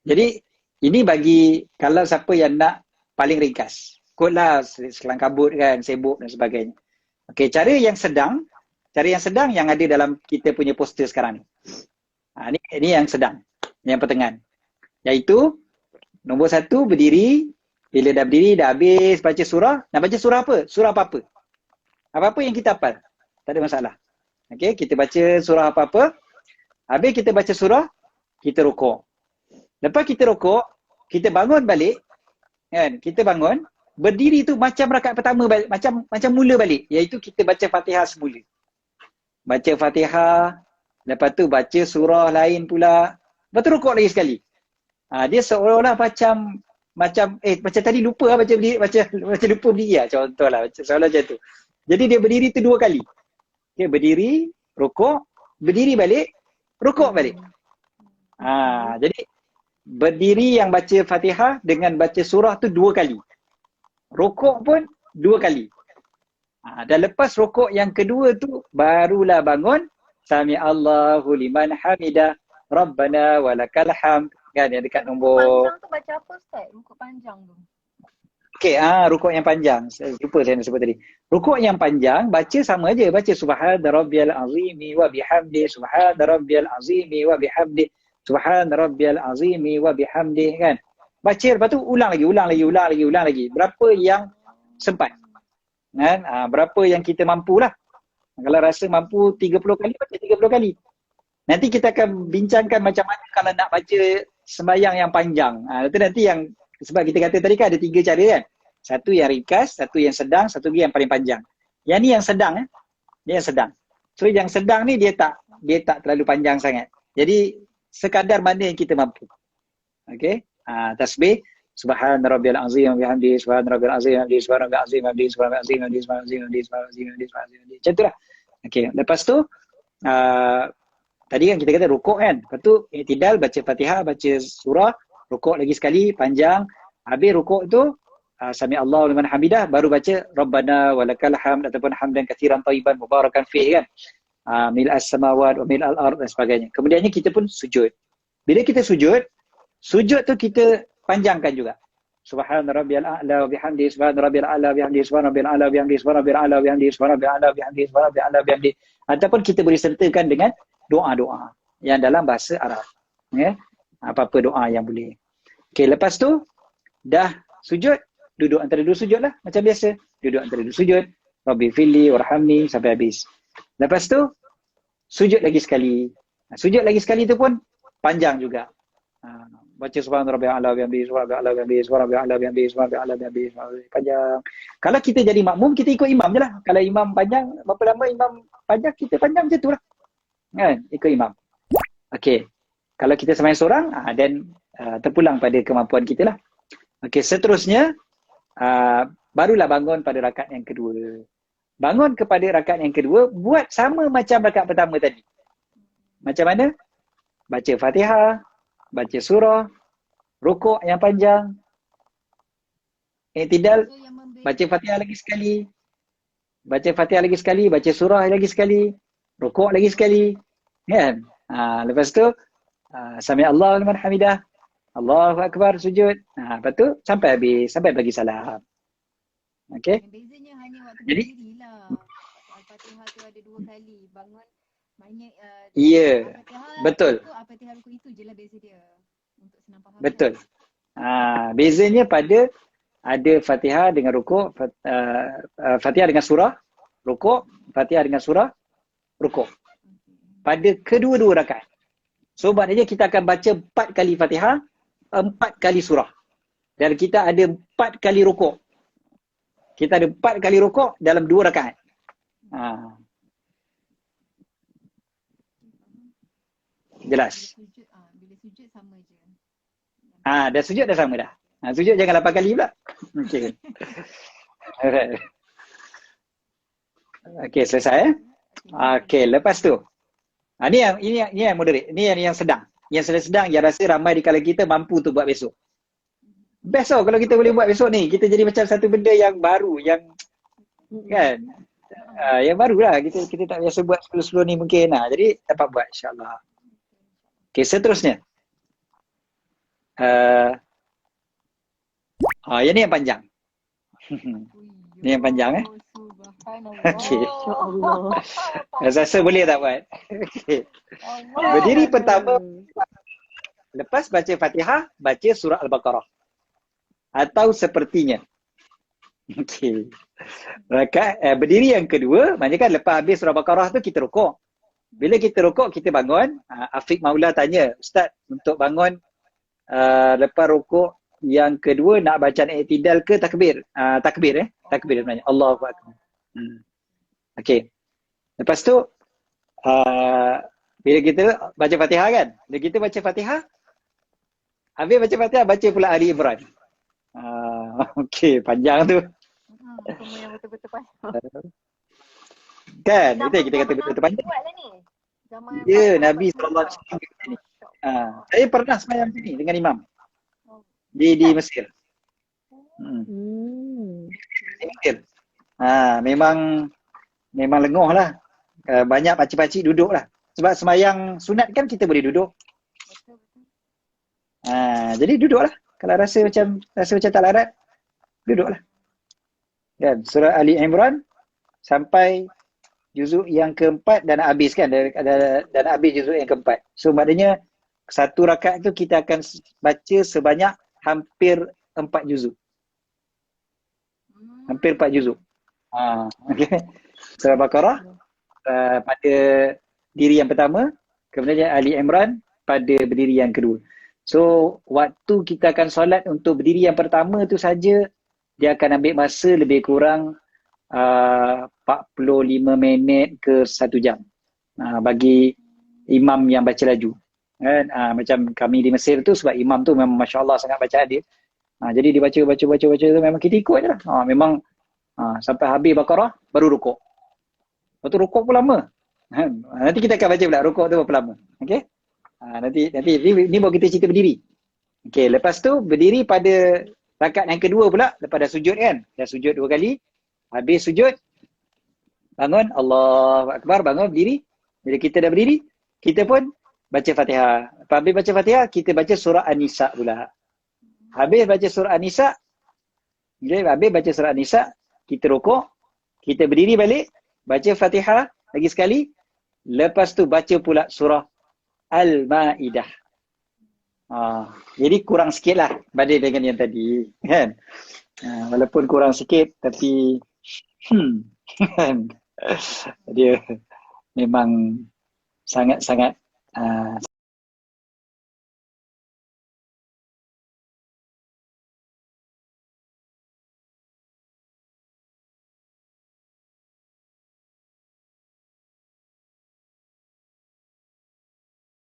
Jadi ini bagi kalau siapa yang nak paling ringkas. Kotlah selang kabut kan, sibuk dan sebagainya. Okey, cara yang sedang yang ada dalam kita punya poster sekarang ni. Ini yang sedang, yang pertengahan. Iaitu nombor 1 berdiri, bila dah berdiri dah habis baca surah, nak baca surah apa? Surah apa-apa. Apa-apa yang kita hafal. Tak ada masalah. Okey, kita baca surah apa-apa. Habis kita baca surah, kita rukuk. Lepas kita rukuk, kita bangun balik, kan? Kita bangun, berdiri tu macam rakaat pertama balik, macam mula balik, iaitu kita baca Fatihah semula. Baca Fatihah, lepas tu baca surah lain pula, lepas tu rukuk lagi sekali. Dia seolah-olah macam tadi lupa baca lupa berdiri contohlah seolah macam tu. Jadi dia berdiri tu 2 kali. Okay, berdiri, rukuk, berdiri balik, rukuk balik. Jadi berdiri yang baca Fatihah dengan baca surah tu 2 kali. Rukuk pun 2 kali. Dan lepas rukuk yang kedua tu barulah bangun, Sami Allahu liman hamidah, Rabbana walakal hamd. Kan yang dekat nombor panjang tu baca apa Ustaz? Rukuk panjang tu. Okey, rukuk yang panjang. Saya lupa saya nak sebut tadi. Rukuk yang panjang baca sama aja, baca subhana rabbiyal azimi wa bihamdi, subhana rabbiyal azimi wa bihamdi, subhana rabbiyal azimi wa bihamdi, kan. Baca lepas tu ulang lagi. Berapa yang sempat. Kan? Berapa yang kita mampulah. Kalau rasa mampu 30 kali, baca 30 kali. Nanti kita akan bincangkan macam mana kalau nak baca sembahyang yang panjang. Itu nanti yang, sebab kita kata tadi kan ada 3 cara kan. Satu yang ringkas, satu yang sedang, satu lagi yang paling panjang. Yang ni yang sedang Dia yang sedang. So yang sedang ni dia tak terlalu panjang sangat. Jadi sekadar mana yang kita mampu. Okey. Tasbih subhana rabbiyal azim wa bihamdihi subhana rabbiyal azim wa bihamdihi subhana rabbiyal azim wa bihamdihi subhana rabbiyal azim wa bihamdihi subhana rabbiyal azim wa bihamdihi subhana rabbiyal azim. Macam itulah. Okey, lepas tu tadi kan kita kata rukuk kan. Lepas tu i'tidal, baca Fatihah, baca surah, rukuk lagi sekali panjang. Habis rukuk tu Sami Allahu liman hamidah, baru baca Rabbana walakal hamd ataupun hamdan katsiran thayyiban mubarakan fihi kan. Mil'as samawat wa mil'al ard dan sebagainya. Kemudiannya kita pun sujud. Bila kita sujud tu kita panjangkan juga. Subhana rabbiyal a'la wa bihamdihi subhana rabbiyal a'la wa bihamdihi subhana rabbiyal a'la wa bihamdihi subhana rabbiyal a'la wa bihamdihi subhana rabbiyal a'la wa bihamdihi subhana rabbiyal a'la wa bihamdihi. Ataupun kita boleh sertakan dengan doa-doa yang dalam bahasa Arab. Ya. Apa-apa doa yang boleh. Okey, lepas tu dah sujud, duduk antara 2 sujud lah macam biasa. Duduk antara 2 sujud, Rabbi fili warhamni sampai habis. Lepas tu sujud lagi sekali. Sujud lagi sekali tu pun panjang juga. Baca subhana rabbiyal a'la wa bihamdihi subhana rabbiyal a'la wa bihamdihi subhana rabbiyal a'la wa bihamdihi subhana rabbiyal a'la wa bihamdihi, panjang. Kalau kita jadi makmum, kita ikut imam je lah. Kalau imam panjang, berapa lama imam panjang, kita panjang macam tu lah. Kan? Ikut imam. Okey. Kalau kita sembahyang seorang, dan terpulang pada kemampuan kita lah. Okey, seterusnya barulah bangun pada rakaat yang kedua. Bangun kepada rakaat yang kedua, buat sama macam rakaat pertama tadi. Macam mana? Baca Fatihah, baca surah, rukuk yang panjang, i'tidal, baca Fatihah lagi sekali, baca surah lagi sekali, rukuk lagi sekali, kan? Lepas tu Sami Allahu liman hamidah, Allahu akbar, sujud. Lepas tu sampai habis, sampai bagi salam. Okey. Bezanya hanya waktu Jadi berdirilah. Al-Fatihah tu ada 2 kali. Bangun maknanya betul. Al-Fatihah rukuk itu je lah beza dia. Untuk senang faham. Betul. Bezanya pada ada Fatihah dengan rukuk, Fatihah dengan surah, rukuk, Fatihah dengan surah, rukuk. Pada kedua-dua rakaat. So maknanya kita akan baca 4 kali Fatihah, 4 kali surah. Dan kita ada 4 kali rukuk. Kita ada 4 kali rukuk dalam 2 rakaat. Jelas. Bila sujud sama je. Dah sujud dah sama dah. Sujud jangan 8 kali pula. Okey. Alright. Okey, selesai Okey, lepas tu. Ini yang moderate. Ini yang sedang. Yang sedang yang rasa ramai di kalangan kita mampu untuk buat besok. Best tau kalau kita boleh buat besok ni. Kita jadi macam satu benda yang baru, yang kan? Yang barulah. Kita tak biasa buat sebelum ni mungkin. Jadi dapat buat insya-Allah. Okey, seterusnya. Yang ni yang panjang. Ni yang panjang Subhanallah. Okey. InsyaAllah. Rasa boleh tak buat? Okey. Berdiri pertama, lepas baca Fatihah, baca surah Al-Baqarah. Atau sepertinya. Okey. Berdiri yang kedua, maknanya kan lepas habis surah Al-Baqarah tu kita rukuk. Bila kita rukuk, kita bangun. Afiq Maula tanya, Ustaz, untuk bangun lepas rukuk yang kedua nak bacaan i'tidal ke takbir? Takbir Takbir sebenarnya. Allahu Akbar. Okey. Lepas tu bila kita baca Fatihah kan? Bila kita baca Fatihah, habis baca Fatihah, baca pula Ali Imran. Okey, panjang tu. Semua yang betul-betul faham. Kan? Itu yang kita kata betul-betul panjang. Buat lah ni. Ya, Nabi SAW. Saya pernah semayang sini dengan imam. Di Mesir. Di Mesir. Memang lengoh lah. Banyak pakcik-pakcik duduk lah. Sebab semayang sunat kan kita boleh duduk. Jadi duduklah. Kalau rasa macam tak larat, duduklah. Kan? Surah Ali Imran sampai juzuk yang keempat dan habis kan. Dan habis juzuk yang keempat. So maknanya satu rakaat tu kita akan baca sebanyak hampir 4 juzuk. Hampir 4 juzuk. Okay. Surah Baqarah pada diri yang pertama, kemudian Ali Imran pada berdiri yang kedua. So waktu kita akan solat untuk berdiri yang pertama tu saja, dia akan ambil masa lebih kurang 45 minit ke 1 jam bagi imam yang baca laju. Kan? Macam kami di Mesir tu, sebab imam tu memang Masya Allah sangat bacaan dia. Jadi dia baca tu memang kita ikut je lah. Memang sampai habis Baqarah baru rukuk. Lepas tu rukuk pun lama. Nanti kita akan baca pula rukuk tu berapa lama. Okay? Nanti ni baru kita cerita berdiri. Okay, lepas tu berdiri pada rakaat yang kedua pula, lepas dah sujud kan. Dah sujud 2 kali. Habis sujud, bangun, Allahu Akbar, bangun berdiri. Bila kita dah berdiri, kita pun baca Fatihah. Habis baca Fatihah, kita baca surah An-Nisa pula. Habis baca surah An-Nisa, habis baca surah An-Nisa, kita rukuk, kita berdiri balik, baca Fatihah lagi sekali, lepas tu baca pula surah Al-Ma'idah. Jadi kurang sikit lah banding dengan yang tadi, kan? Walaupun kurang sikit, tapi dia memang sangat-sangat